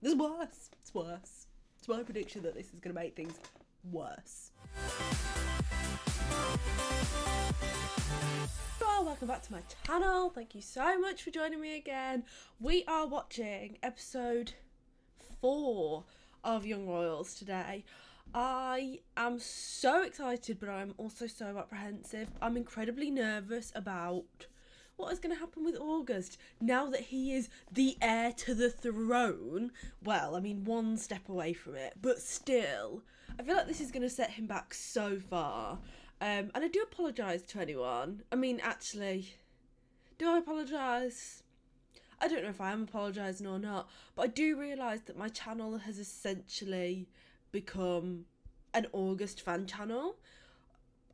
There's worse. It's worse. It's my prediction that this is going to make things worse. Well, welcome back to my channel. Thank you so much for joining me again. We are watching episode 4 of Young Royals today. I am so excited, but I'm also so apprehensive. I'm incredibly nervous about what is going to happen with August now that he is the heir to the throne. Well, I mean, one step away from it, but still, I feel like this is going to set him back so far. And I do apologise to anyone. I mean, actually, do I apologise? I don't know if I am apologising or not, but I do realise that my channel has essentially become an August fan channel.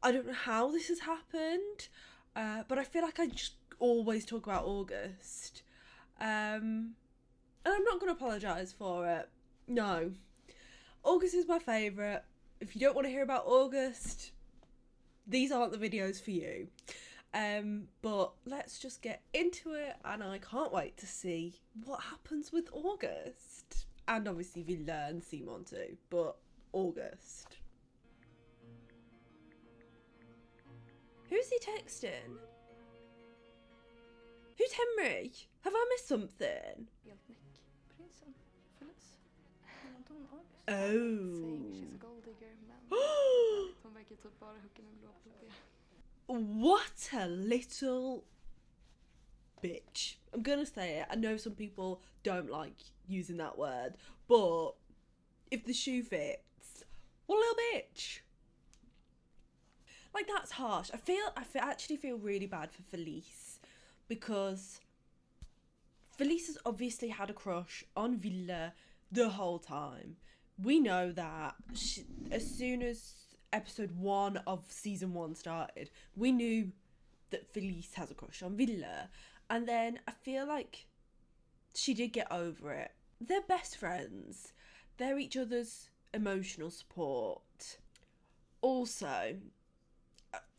I don't know how this has happened, but I feel like I just always talk about August. And I'm not going to apologise for it. No. August is my favourite. If you don't want to hear about August, these aren't the videos for you. But let's just get into it, and I can't wait to see what happens with August. And obviously Villa and Simon too, but August. Who's he texting? Who's Henry? Have I missed something? Oh. What a little bitch. I'm gonna say it. I know some people don't like using that word, but if the shoe fits, what a little bitch. Like, that's harsh. I actually feel really bad for Felice, because Felice has obviously had a crush on Villa the whole time. We know that as soon as episode 1 of season 1 started, we knew that Felice has a crush on Villa. And then I feel like she did get over it. They're best friends. They're each other's emotional support. Also,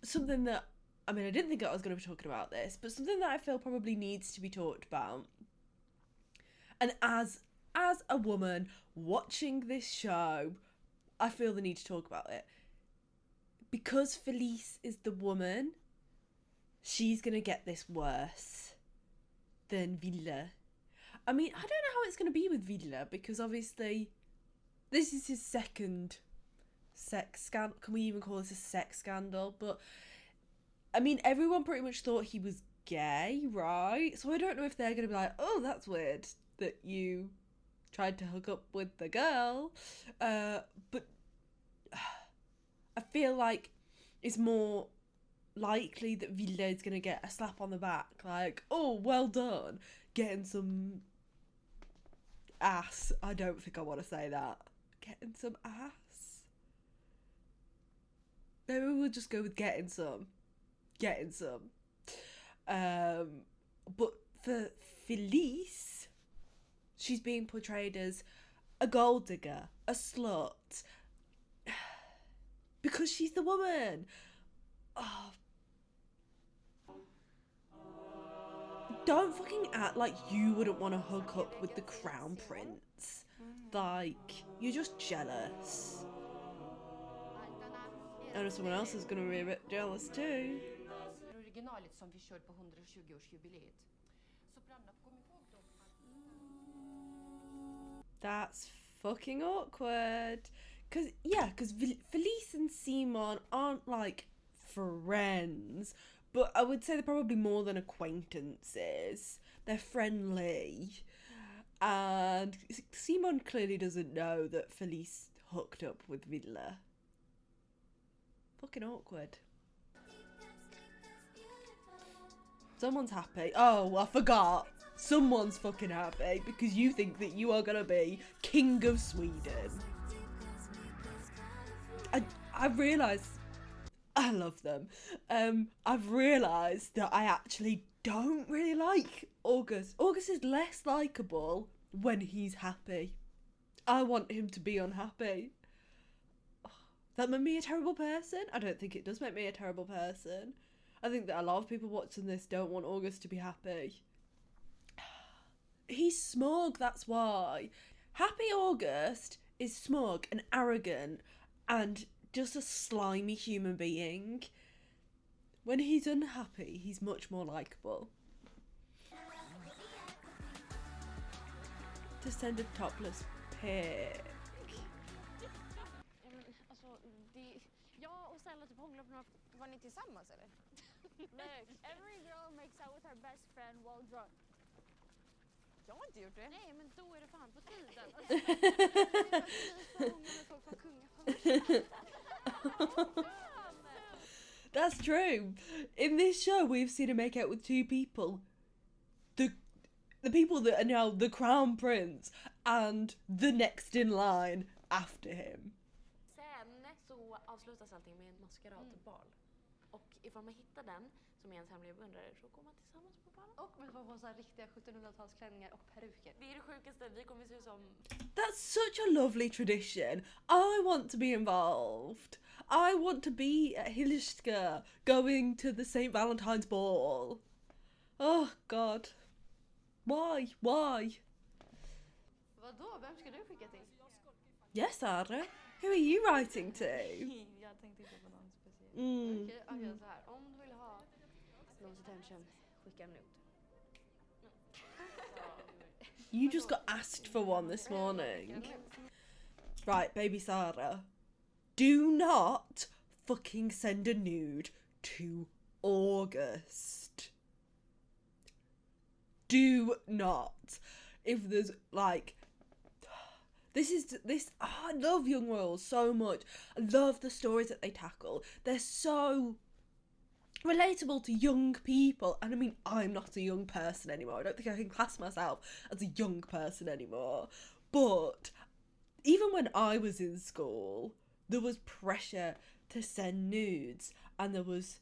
something that, I mean, I didn't think I was going to be talking about this, but something that I feel probably needs to be talked about. And as a woman watching this show, I feel the need to talk about it. Because Felice is the woman, she's going to get this worse than Villa. I mean, I don't know how it's going to be with Villa, because obviously this is his second sex scandal. Can we even call this a sex scandal? But I mean, everyone pretty much thought he was gay, right? So I don't know if they're going to be like, oh, that's weird that you tried to hook up with the girl. But I feel like it's more likely that Villa is going to get a slap on the back. Like, oh, well done. Getting some ass. I don't think I want to say that. Getting some ass. Maybe we'll just go with getting some. Getting some. But for Felice, she's being portrayed as a gold digger, a slut, because she's the woman. Oh. Don't fucking act like you wouldn't want to hook up with the crown prince. Like, you're just jealous. I know someone else is going to be a bit jealous too. That's fucking awkward. Because Felice and Simon aren't like friends, but I would say they're probably more than acquaintances. They're friendly. And Simon clearly doesn't know that Felice hooked up with Villa. Fucking awkward. Someone's happy. Oh, I forgot. Someone's fucking happy because you think that you are gonna be King of Sweden. I've realised I love them. I've realised that I actually don't really like August. August is less likeable when he's happy. I want him to be unhappy. That made me a terrible person? I don't think it does make me a terrible person. I think that a lot of people watching this don't want August to be happy. He's smug, that's why. Happy August is smug and arrogant and just a slimy human being. When he's unhappy, he's much more likeable. To send a topless pic. Jag och Stella typ hånglar på några... Var ni tillsammans eller? Look, every girl makes out with her best friend while drunk. Jag har inte gjort det. Nej, men då är det fan på tiden. That's true. In this show, we've seen him make out with two people. The people that are now the crown prince and the next in line after him. Sen så avslutas allting med en maskeradbal. Och ifall man hittar den som är ens hemliga beundrare så går man tillsammans på balen. Och man får på så här riktiga 1700-talsklänningar och peruker. Det är det sjukaste, vi kommer se ut som... That's such a lovely tradition. I want to be involved. I want to be at Hillerska going to the St. Valentine's Ball. Oh, God. Why? Why? Vadå? Vem ska du skicka till? Yes, Sarah. Who are you writing to? Jag tänkte inte på någon speciell. Mm. Så här. Om du vill ha någons attention, skicka en nude. You just got asked for one this morning. Right, baby Sarah. Do not fucking send a nude to August. Do not. If there's like... I love Young Royals so much. I love the stories that they tackle. They're so relatable to young people. And I mean, I'm not a young person anymore. I don't think I can class myself as a young person anymore. But even when I was in school, there was pressure to send nudes. And there was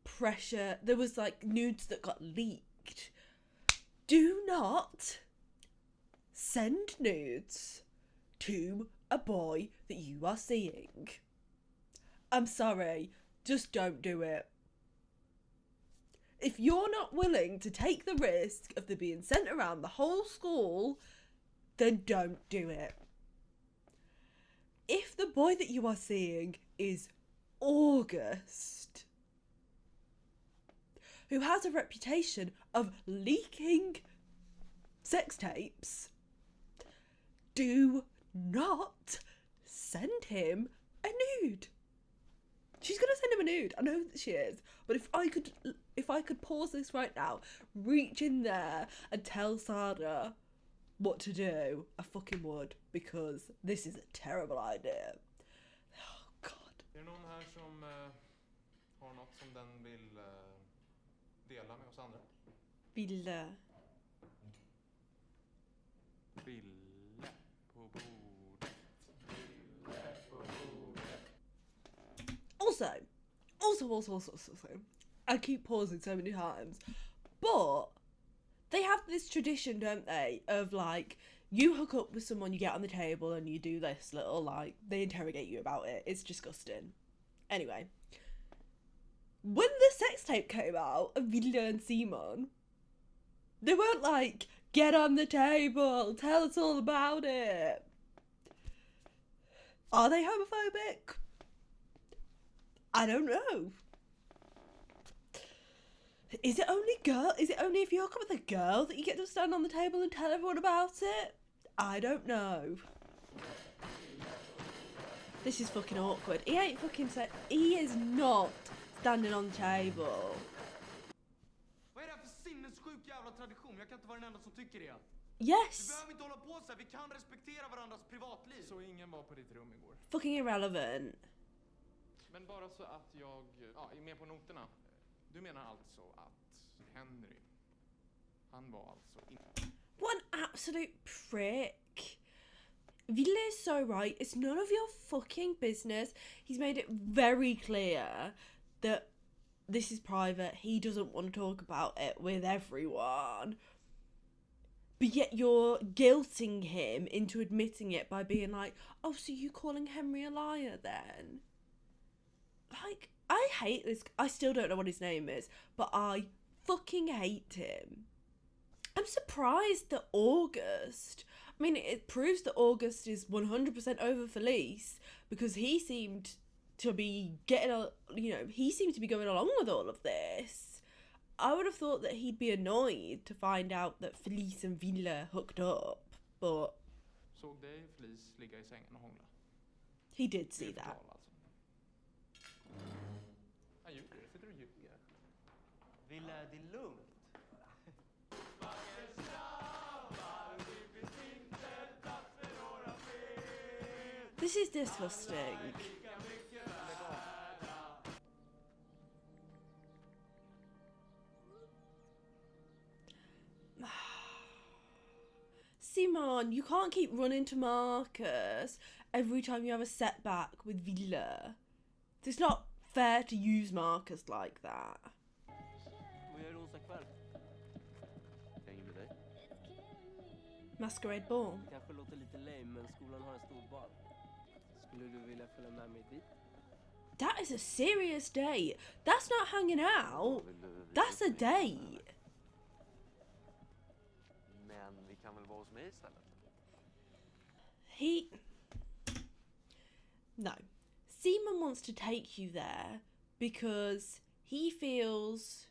pressure. There was like nudes that got leaked. Do not send nudes to a boy that you are seeing. I'm sorry, just don't do it. If you're not willing to take the risk of them being sent around the whole school, then don't do it. If the boy that you are seeing is August, who has a reputation of leaking sex tapes, do not send him a nude. She's gonna send him a nude. I know that she is. But if I could pause this right now, reach in there and tell Sarah what to do, I fucking would, because this is a terrible idea. Oh God. Är det någon här som har något som den vill dela med oss andra? Ville på bordet. Also, I keep pausing so many times, but they have this tradition, don't they, of like, you hook up with someone, you get on the table and you do this little, like, they interrogate you about it. It's disgusting. Anyway, when the sex tape came out of Vilja and Simon, they weren't like, get on the table, tell us all about it. Are they homophobic? I don't know. Is it only if you hook up with a girl that you get to stand on the table and tell everyone about it? I don't know. This is fucking awkward. He is not standing on the table. Vad är det här för sinnessjuk jävla tradition? Jag kan inte vara den enda som tycker det. Vi Yes. behöver inte hålla på så här. Vi kan respektera varandras privatliv. Så ingen var på ditt rum igår. Fucking irrelevant. Men bara så att jag är med på noterna. Du menar alltså att Henry, han var alltså inte... What an absolute prick. Ville is so right. It's none of your fucking business. He's made it very clear that this is private. He doesn't want to talk about it with everyone. But yet you're guilting him into admitting it by being like, oh, so you calling Henry a liar then? Like, I hate this. I still don't know what his name is, but I fucking hate him. I'm surprised that August, I mean, it proves that August is 100% over Felice because he seemed to be he seemed to be going along with all of this. I would have thought that he'd be annoyed to find out that Felice and Villa hooked up, but Såg dig Felice ligga i sängen och hångla? he did Det see är that. förtal, alltså. Jag ljuger, jag sitter och ljuger. Villa, är det lugnt? This is disgusting. Simon, you can't keep running to Marcus every time you have a setback with Villa. It's not fair to use Marcus like that. Vad gör du onsdag kväll? Hänger med dig. Masquerade ball. Kanske låter lite lame, men skolan har en stor bal. Skulle du vilja följa med mig dit? That is a serious date. That's not hanging out. That's a date. Men vi kan väl vara hos mig istället? No. Simon wants to take you there because he feels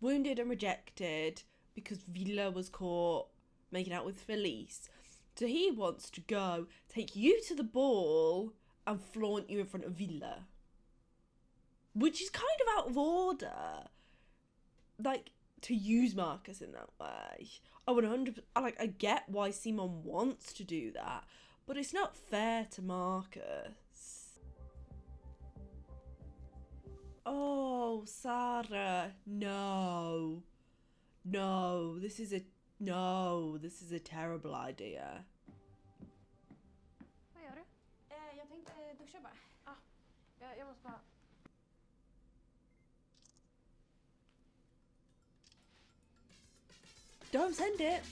wounded and rejected because Villa was caught making out with Felice. So he wants to go, take you to the ball and flaunt you in front of Villa. Which is kind of out of order. Like, to use Marcus in that way. I get why Simon wants to do that, but it's not fair to Marcus. Oh, Sarah, no. No, this is a terrible idea. Vad gör du? Jag tänkte duscha bara. Jag måste bara... Don't send it.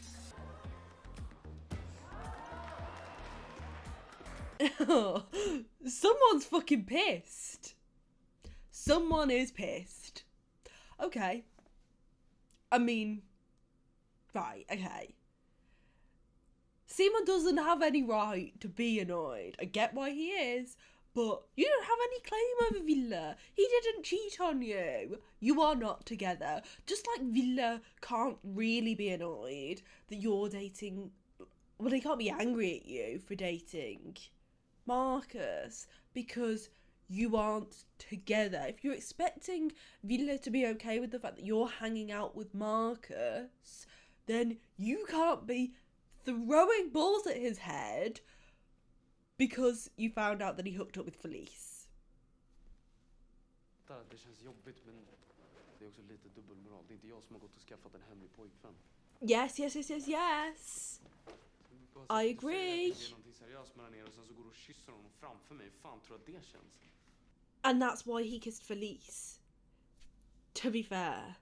Someone's fucking pissed. Someone is pissed. Okay. I mean, right, okay. Simon doesn't have any right to be annoyed. I get why he is, but you don't have any claim over Villa. He didn't cheat on you. You are not together. Just like Villa can't really be annoyed that you're dating... Well, they can't be angry at you for dating Marcus because you aren't together. If you're expecting Villa to be okay with the fact that you're hanging out with Marcus, then you can't be throwing balls at his head because you found out that he hooked up with Felice. Det känns jobbigt, men det är också lite dubbelmoral. Det är inte jag som har gått och skaffat en hemlig pojkvän. Yes. I agree. Det är någonting seriöst mellan er och sen så går du och kysser honom framför mig. Fan, tror att det känns? And that's why he kissed Felice. To be fair,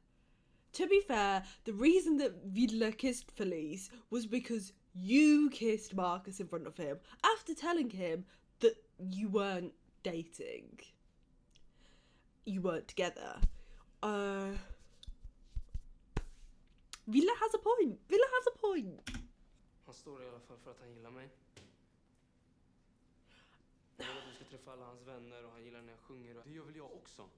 the reason that Villa kissed Felice was because you kissed Marcus in front of him after telling him that you weren't dating. You weren't together. Villa has a point. Han står i alla fall för att han gillar mig. Jag vill att du ska träffa alla hans vänner och han gillar när jag sjunger. Det gör väl jag också? Han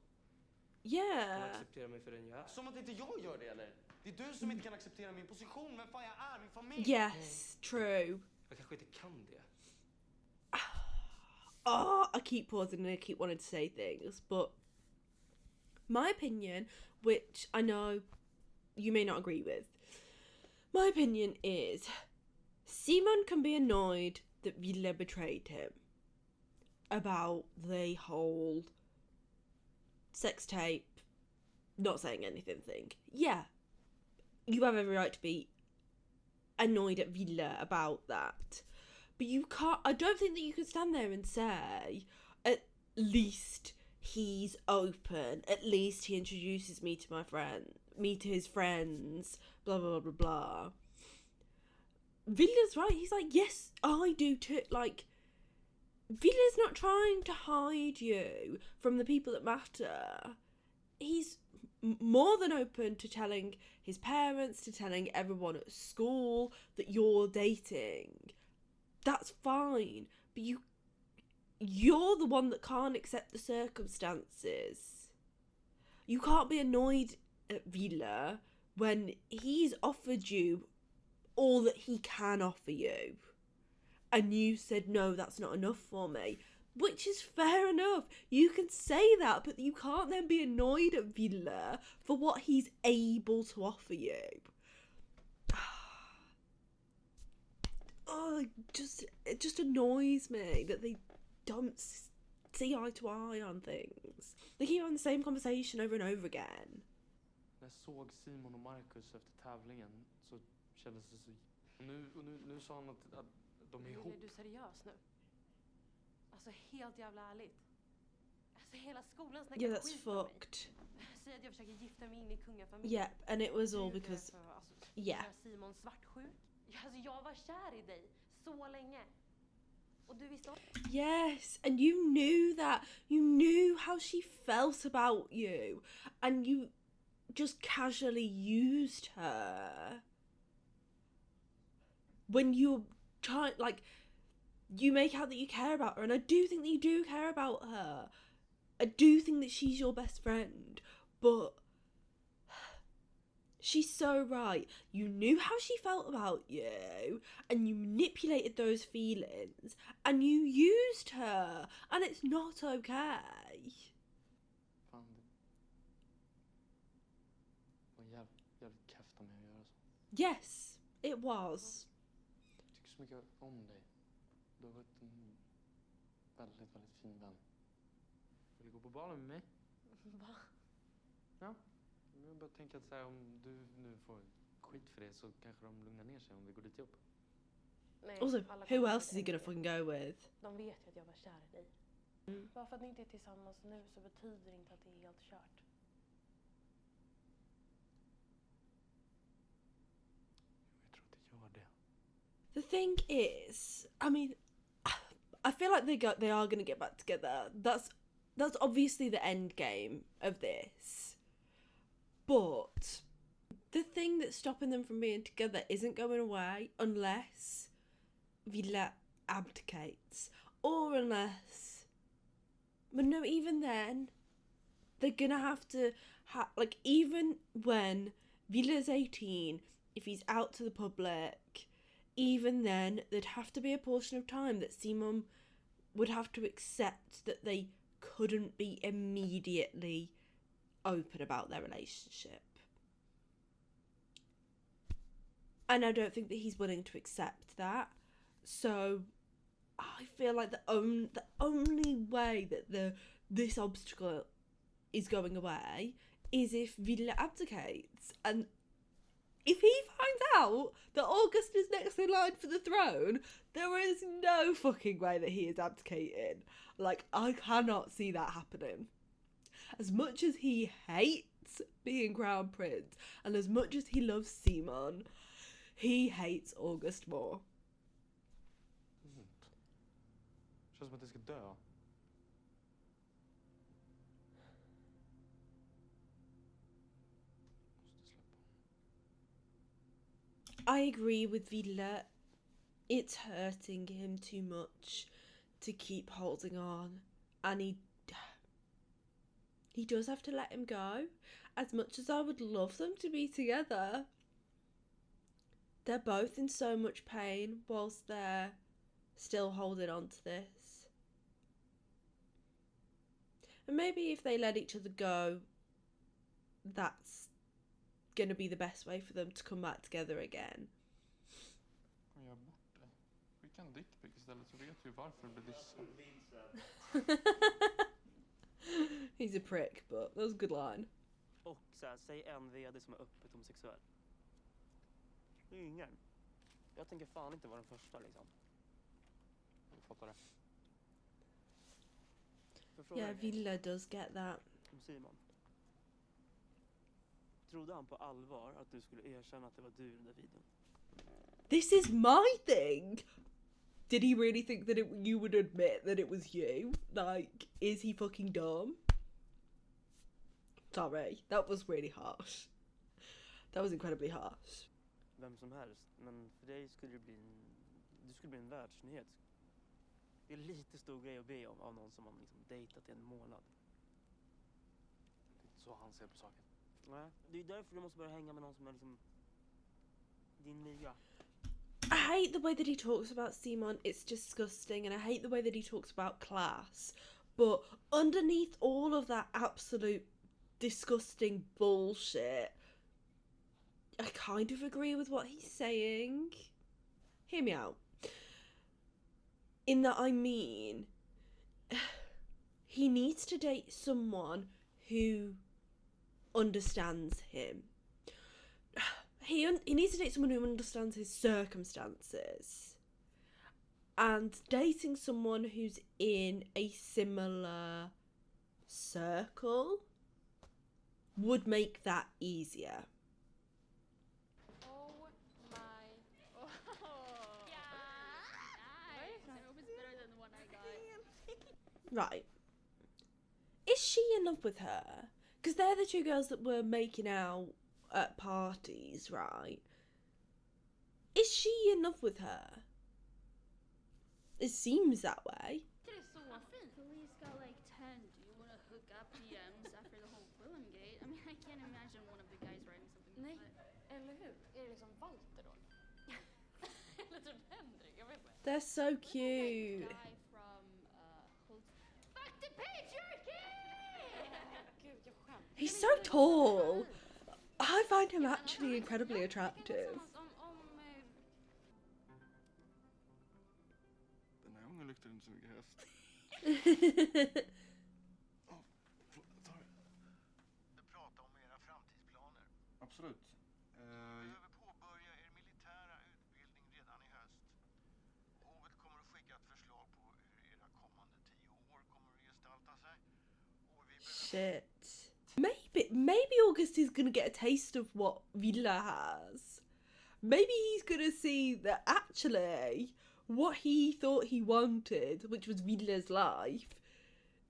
Yeah. accepterar mig för den jag är. Som att inte jag gör det, eller? Det är du som inte kan acceptera min position, vem fan jag är, min familj. Yes, true. Jag kanske inte kan det. I keep pausing and I keep wanting to say things, but my opinion, which I know you may not agree with, my opinion is Simon can be annoyed that Villa betrayed him about the whole sex tape, not saying anything thing. Yeah, you have every right to be annoyed at Villa about that. But you can't, I don't think that you can stand there and say, at least he's open, at least he introduces me to his friends, blah, blah, blah, blah. Villa's right, he's like, yes, I do too, like, Villa's not trying to hide you from the people that matter. He's more than open to telling his parents, to telling everyone at school that you're dating. That's fine, but you're the one that can't accept the circumstances. You can't be annoyed at Villa when he's offered you all that he can offer you. And you said, no, that's not enough for me. Which is fair enough. You can say that, but you can't then be annoyed at Villa for what he's able to offer you. Oh, it just annoys me that they don't see eye to eye on things. They keep on the same conversation over and over again. När jag såg Simon och Marcus efter tävlingen så kändes det så... Nu sa han att de är ihop. Är du seriös nu? Alltså helt jävla ärligt. Alltså hela skolan snackar Yeah, that's skit om mig. fucked. Säger att jag försöker gifta mig in i kungafamiljen. Yep, and it was all because... Yeah. Är Simon svartsjuk? Alltså jag var kär i dig så länge. Och du visste om... Yes, and you knew that. You knew how she felt about you. And you just casually used her. When you try, like, you make out that you care about her, and I do think that you do care about her. I do think that she's your best friend, but she's so right. You knew how she felt about you, and you manipulated those feelings, and you used her, and it's not okay. Fan, det var jävligt keft av mig att göra så. Yes, it was. Jag tycker så mycket om dig. Du har varit en väldigt, väldigt fin vän. Vill du gå på balen med mig? Va? Ja. Jag bara tänker att så här, om du nu får skit för det så kanske de lugnar ner sig om vi går dit ihop. Nej, Also, alla who kommer else is he inte gonna fucking go with? De vet ju att jag var kär i dig. Bara för att ni inte är tillsammans nu så betyder det inte att det är helt kört. Jag tror att det gör det. The thing is, I mean, I feel like they are gonna get back together. That's obviously the end game of this. But the thing that's stopping them from being together isn't going away unless Villa abdicates, or unless, but no, even then, they're gonna have to like, even when Villa's 18, if he's out to the public, even then there'd have to be a portion of time that Simon would have to accept that they couldn't be immediately open about their relationship. And I don't think that he's willing to accept that. So I feel like the only way that this obstacle is going away is if Villa abdicates. And if he finds out that August is next in line for the throne, there is no fucking way that he is abdicating. Like, I cannot see that happening. As much as he hates being crown prince, and as much as he loves Simon, he hates August more. Känns som att det ska dö. I agree with Villa. It's hurting him too much to keep holding on, and he does have to let him go. As much as I would love them to be together, they're both in so much pain whilst they're still holding on to this. And maybe if they let each other go, that's gonna be the best way for them to come back together again. Jag gör bort det. Skicka en dickpic istället så vet vi varför det blir dissad. He's a prick, but that was a good line. Och så här, säg en vd som är öppet homosexuell. Det är ju ingen. Jag tänker fan inte vara den första liksom. Jag fattar det. Yeah, Villa does get that. Om Simon. Trodde han på allvar att du skulle erkänna att det var du i den där videon? This is my thing! Did he really think that you would admit that it was you? Like, is he fucking dumb? Sorry, that was really harsh. That was incredibly harsh. Vem som helst, men för dig skulle det bli du skulle bli en världsnyhet. Det är lite stor grej att be om av någon som man liksom dejtat i en månad. Det är inte så han ser på saken. Nej, det är därför du måste börja hänga med någon som är liksom din liga. I hate the way that he talks about Simon. It's disgusting, and I hate the way that he talks about class. But underneath all of that absolute disgusting bullshit, I kind of agree with what he's saying. Hear me out. In that I mean, he needs to date someone who understands him. He needs to date someone who understands his circumstances. And dating someone who's in a similar circle would make that easier. Oh my. Oh. Yeah. Nice. I hope it's better than the one I got. Right. Is she in love with her? Because they're the two girls that were making out at parties, right? Is she in love with her? It seems that way. Det är så fint. Felice got like 10 do you want to hook up DMs after the whole Willem gate. I mean, I can't imagine one of the guys writing something Nej, like that. eller hur? Är det liksom Walter då? Eller typ Henrik, jag vet inte. They're so cute. Guy from Fuck the patriarchy! Gud, jag skämtar. He's so tall. I find him actually incredibly attractive. Den här gången luktar det inte så mycket häst. Du pratar om era framtidsplaner. Absolut. Ni behöver påbörja er militära utbildning redan i höst. Hovet kommer att skicka ett förslag på hur era kommande 10 år kommer att gestalta sig. Och vi behöver... Shit. Maybe August is gonna get a taste of what Villa has. Maybe he's gonna see that actually what he thought he wanted, which was Villa's life,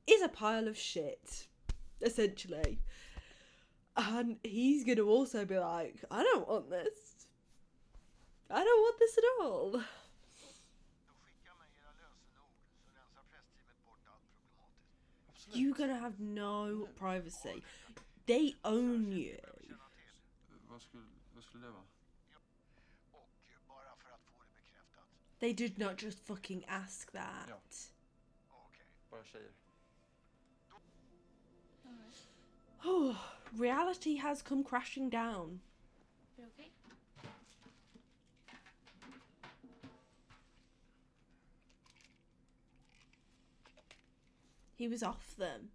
is a pile of shit, essentially. And he's gonna also be like, I don't want this. I don't want this at all. Då skicka mig era lösenord så rensar pressteamet bort allt problematiskt. Absolut. You're gonna have no privacy. They own you. Vad skulle det vara? Och bara för att få det bekräftat. They did not just fucking ask that. Ja. Okej. Bara tjejer. Oh, reality has come crashing down. Är det okej? He was off them.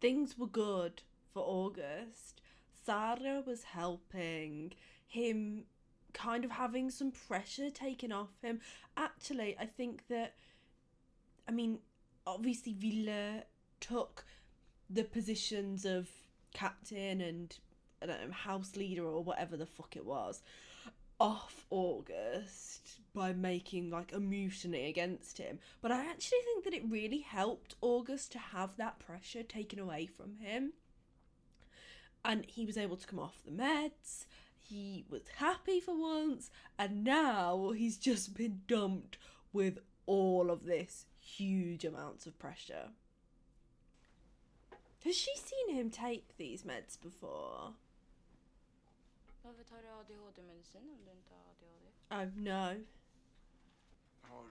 Things were good for August. Sarah was helping him, kind of having some pressure taken off him. Actually, I think that, I mean, obviously Villa took the positions of captain and, I don't know, house leader or whatever the fuck it was off August by making like a mutiny against him. But I actually think that it really helped August to have that pressure taken away from him. And he was able to come off the meds. He was happy for once. And now he's just been dumped with all of this huge amounts of pressure. Has she seen him take these meds before? Varför tar du ADHD-medicin om du inte har ADHD? Oh no. Jag har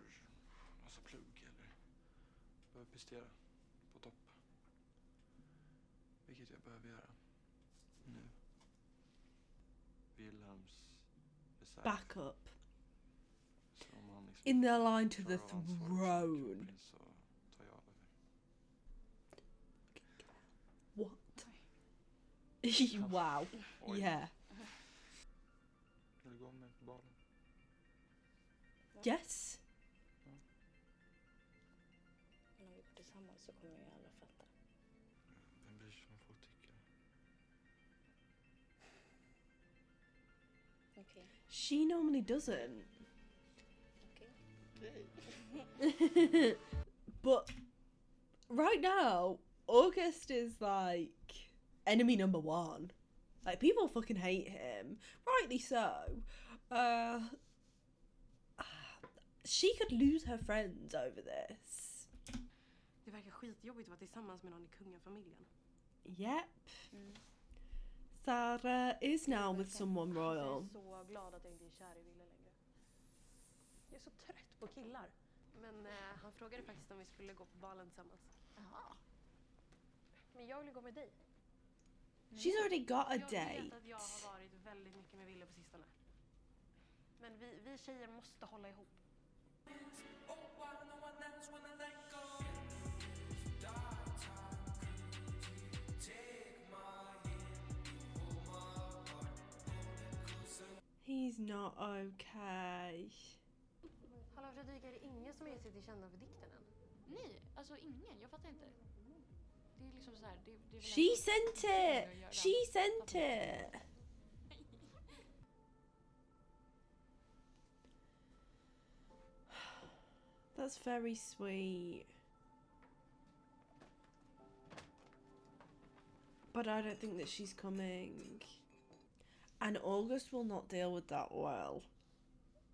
massa plugg eller behöver prestera på topp. Vilket jag behöver göra nu. Wilhelms reserv. Back up. Så om han liksom In the line to the tar av ansvaret som throne. kronprins så tar jag över. What? Wow. Oj. Yeah. Vill du gå med på balen? Yes. Men om vi går tillsammans så kommer ju alla fatta. Vem bryr sig om folk tycker? Okej. She normally doesn't. Okej. But right now, August is like enemy number one. Like, people fucking hate him. Rightly so. She could lose her friends over this. Det verkar skitjobbigt att vara tillsammans med någon i kungafamiljen. Yep. Sarah is now with someone royal. Jag är så glad att jag inte är kär i Ville längre. Jag är så trött på killar. Men han frågade faktiskt om vi skulle gå på balen tillsammans. Jaha. Men jag vill gå med dig. She's already got a Jag date. vet att jag har varit väldigt mycket med Ville på sistone. Men vi tjejer måste hålla ihop. He's not okay. Hallå Fredrika, är det ingen som är sig till känna för dikten än? Nej, alltså ingen. Jag fattar inte. Det är liksom så här, det är väl She ändå- sent it! She sent it! That's very sweet. But I don't think that she's coming. And August will not deal with that well.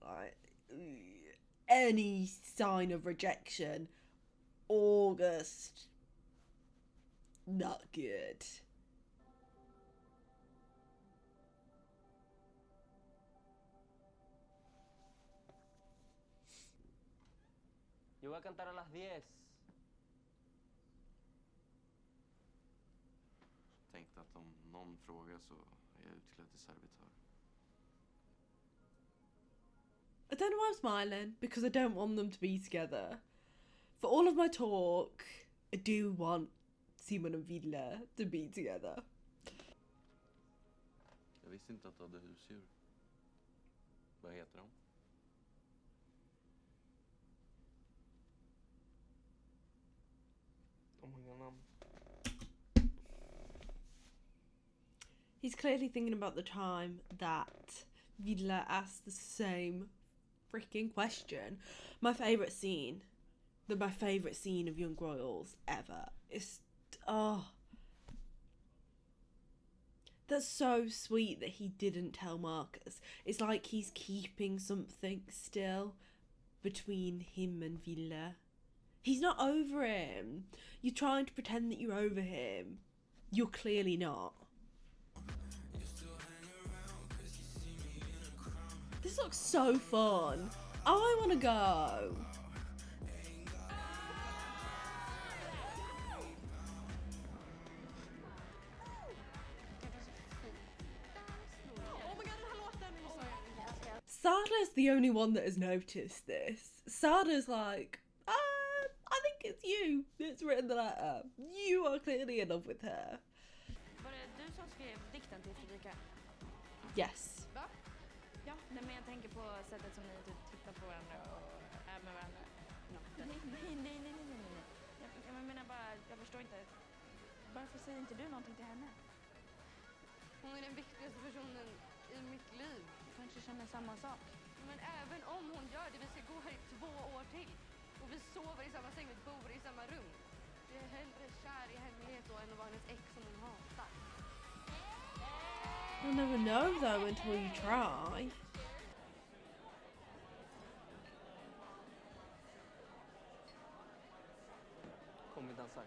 Like, any sign of rejection, August, not good. Yo voy a cantar a las 10. Tänkte att om någon frågar så är jag utklädd till servitör. I don't know why I'm smiling, because I don't want them to be together. For all of my talk, I do want Simon and Villa to be together. Jag visste inte att du hade husdjur. Vad heter de? De har inga namn. He's clearly thinking about the time that Villa asked the same freaking question. My favourite scene, my favourite scene of Young Royals ever is, oh, that's so sweet that he didn't tell Marcus. It's like he's keeping something still between him and Villa. He's not over him. You're trying to pretend that you're over him. You're clearly not. This looks so fun. I want to go. Sada's the only one that has noticed this. Sada's like, I think it's you that's written the letter. You are clearly in love with her. Var det du som skrev dikten till Fredrika? Yes. Va? Ja, nej, men jag tänker på sättet som ni typ tittar på varandra och är med varandra. Nej. Jag menar bara, jag förstår inte. Varför säger inte du någonting till henne? Hon är den viktigaste personen i mitt liv. Du kanske känner samma sak. Men även om hon gör det, vi ska gå här i 2 år till. Och vi sover i samma säng, vi bor i samma rum. Jag är hellre kär i hemlighet då än att vara hennes ex som hon hatar. You'll never know though until you try. Kom vi dansar.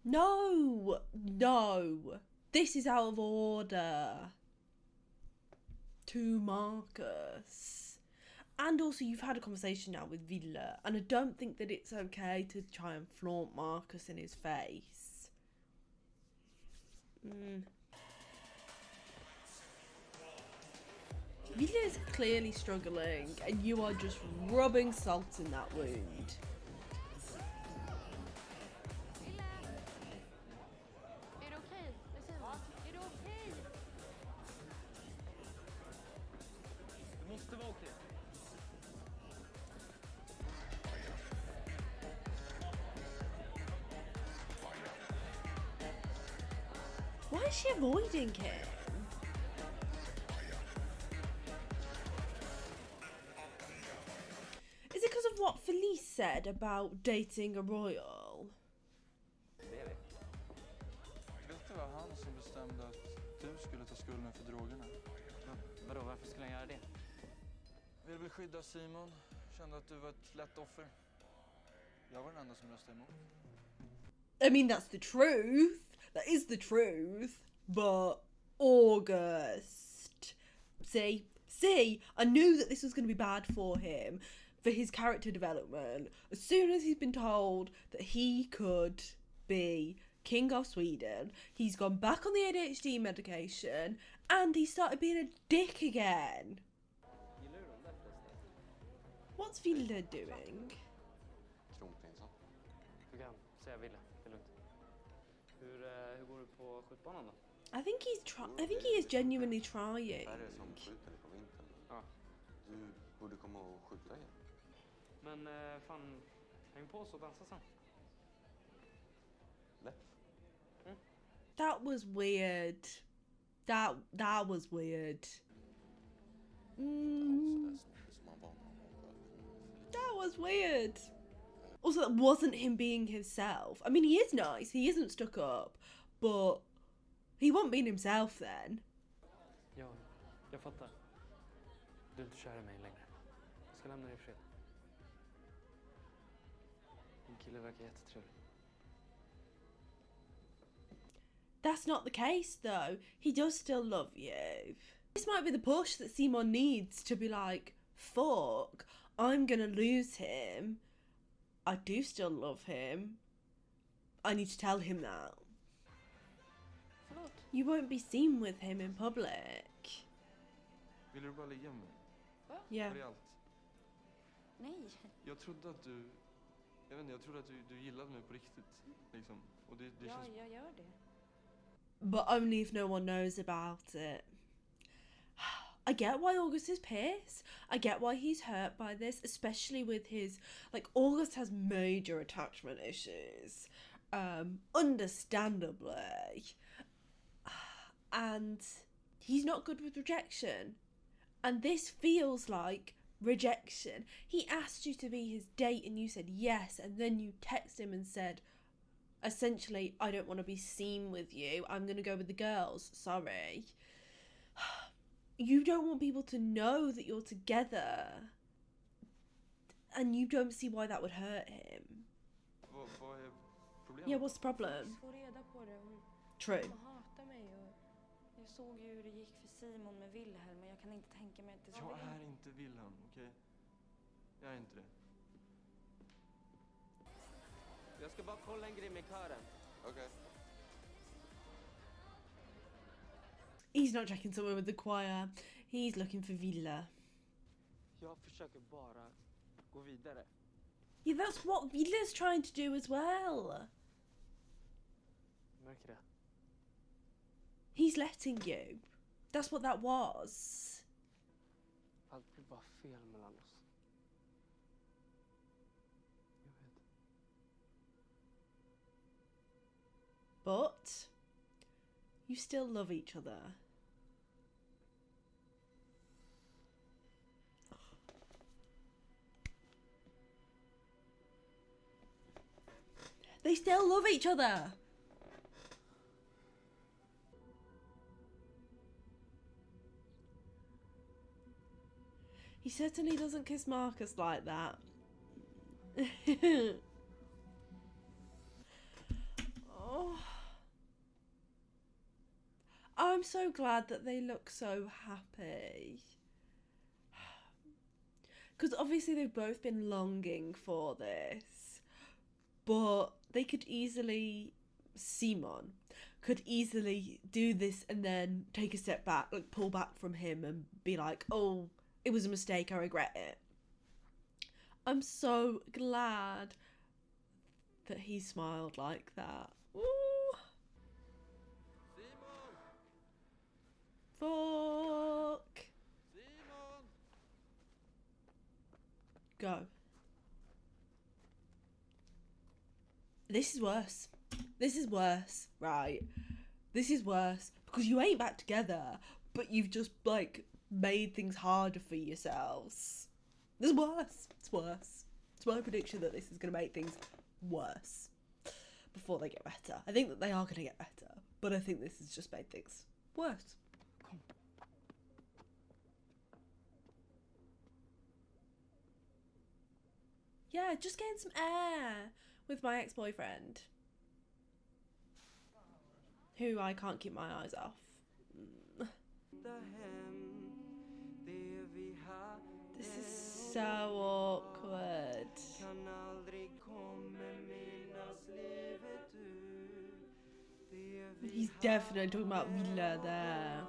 No. This is out of order. To Marcus. And also you've had a conversation now with Villa, and I don't think that it's okay to try and flaunt Marcus in his face. Villa is clearly struggling, and you are just rubbing salt in that wound. Är det okej? Jag säger vad? Är det okej? Det måste vara okej. Why is she avoiding him? Is it because of what Felice said about dating a royal? Det är vi. skull men för drogerna. Vadå, varför skulle han göra det? Vill väl skydda Simon. Kände att du var ett lätt offer. Jag var den enda som röstade emot. I mean, that's the truth. That is the truth. But August. See, I knew that this was going to be bad for him, for his character development. As soon as he's been told that he could be King of Sweden, he's gone back on the ADHD medication, and he started being a dick again. Gillar du dem där förresten? What's Ville doing? Kronprinsen. Du kan säga Ville, det är lugnt. Hur går det på skjutbanan då? I think he is genuinely trying. Färre som skjuter på vintern. Ja. Du borde komma och skjuta igen. Men fan, häng på oss och dansa sen. Lätt. That was weird. That was weird. That was weird. Also, that wasn't him being himself. I mean, he is nice. He isn't stuck up, but he wasn't being himself then. Ja, jag fattar. Du är inte kär i mig längre. Jag ska lämna dig i fred. Din kille verkar jättetrevlig. That's not the case, though. He does still love you. This might be the push that Simon needs to be like, fuck, I'm gonna lose him. I do still love him. I need to tell him that. You won't be seen with him in public. Vill du bara ligga med mig? Yeah. Var det allt? Nej. Jag trodde att du... Jag vet inte, jag trodde att du gillade mig på riktigt. Liksom. Och det Ja, känns... jag gör det. But only if no one knows about it. I get why August is pissed. I get why he's hurt by this, especially with his... Like, August has major attachment issues. Understandably. And he's not good with rejection. And this feels like rejection. He asked you to be his date and you said yes, and then you text him and said, essentially, I don't want to be seen with you. I'm going to go with the girls. Sorry. You don't want people to know that you're together. And you don't see why that would hurt him. Vad är problemet? Yeah, what's the problem? Få reda på det. True. Hon hatar mig och jag såg ju hur det gick för Simon med Wilhelm och jag kan inte tänka mig att det ska Jag är inte Wilhelm, okej? Jag är inte det. Jag ska bara kolla en grej med kören. Okej. He's not checking someone with the choir. He's looking for Villa. Jag försöker bara gå vidare. Yeah, that's what Villa's trying to do as well. Jag märker det. He's letting you. That's what that was. Allt blir bara fel mellan oss. Jag vet. But you still love each other. They still love each other. He certainly doesn't kiss Marcus like that. Oh. I'm so glad that they look so happy. Because obviously they've both been longing for this. But they could easily... Simon could easily do this and then take a step back, like pull back from him and be like, oh, it was a mistake, I regret it. I'm so glad that he smiled like that. Ooh. Fuck. Go. This is worse. This is worse, right? This is worse because you ain't back together, but you've just like made things harder for yourselves. This is worse. It's worse. It's my prediction that this is going to make things worse before they get better. I think that they are going to get better, but I think this has just made things worse. yeah, just getting some air with my ex-boyfriend, who I can't keep my eyes off. This is so awkward. He's definitely talking about Villa there.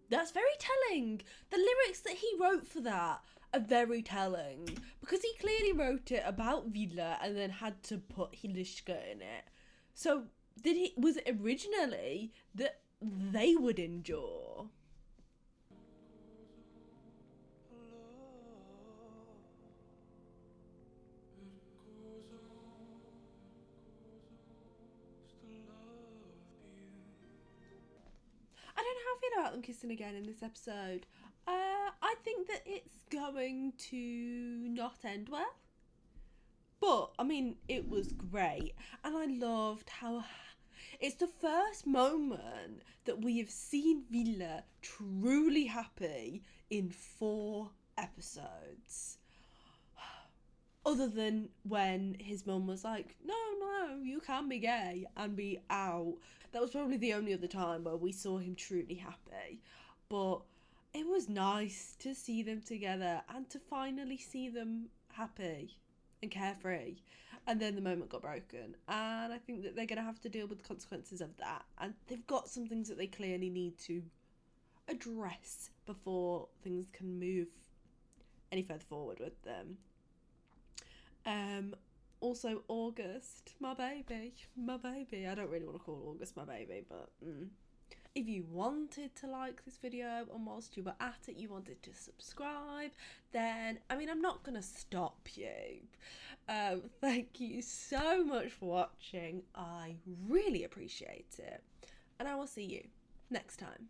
That's very telling. The lyrics that he wrote for that are very telling, because he clearly wrote it about Villa and then had to put Hilishka in it. So was it originally that they would endure? I don't know how I feel about them kissing again in this episode. I think that it's going to not end well. But, I mean, it was great. And I loved how it's the first moment that we have seen Villa truly happy in 4 episodes. Other than when his mum was like, no, you can be gay and be out. That was probably the only other time where we saw him truly happy. But it was nice to see them together and to finally see them happy and carefree. And then the moment got broken. And I think that they're going to have to deal with the consequences of that. And they've got some things that they clearly need to address before things can move any further forward with them. Also August, my baby. I don't really want to call August my baby, but if you wanted to like this video and whilst you were at it you wanted to subscribe, then I'm not gonna stop you. Thank you so much for watching. I really appreciate it, and I will see you next time.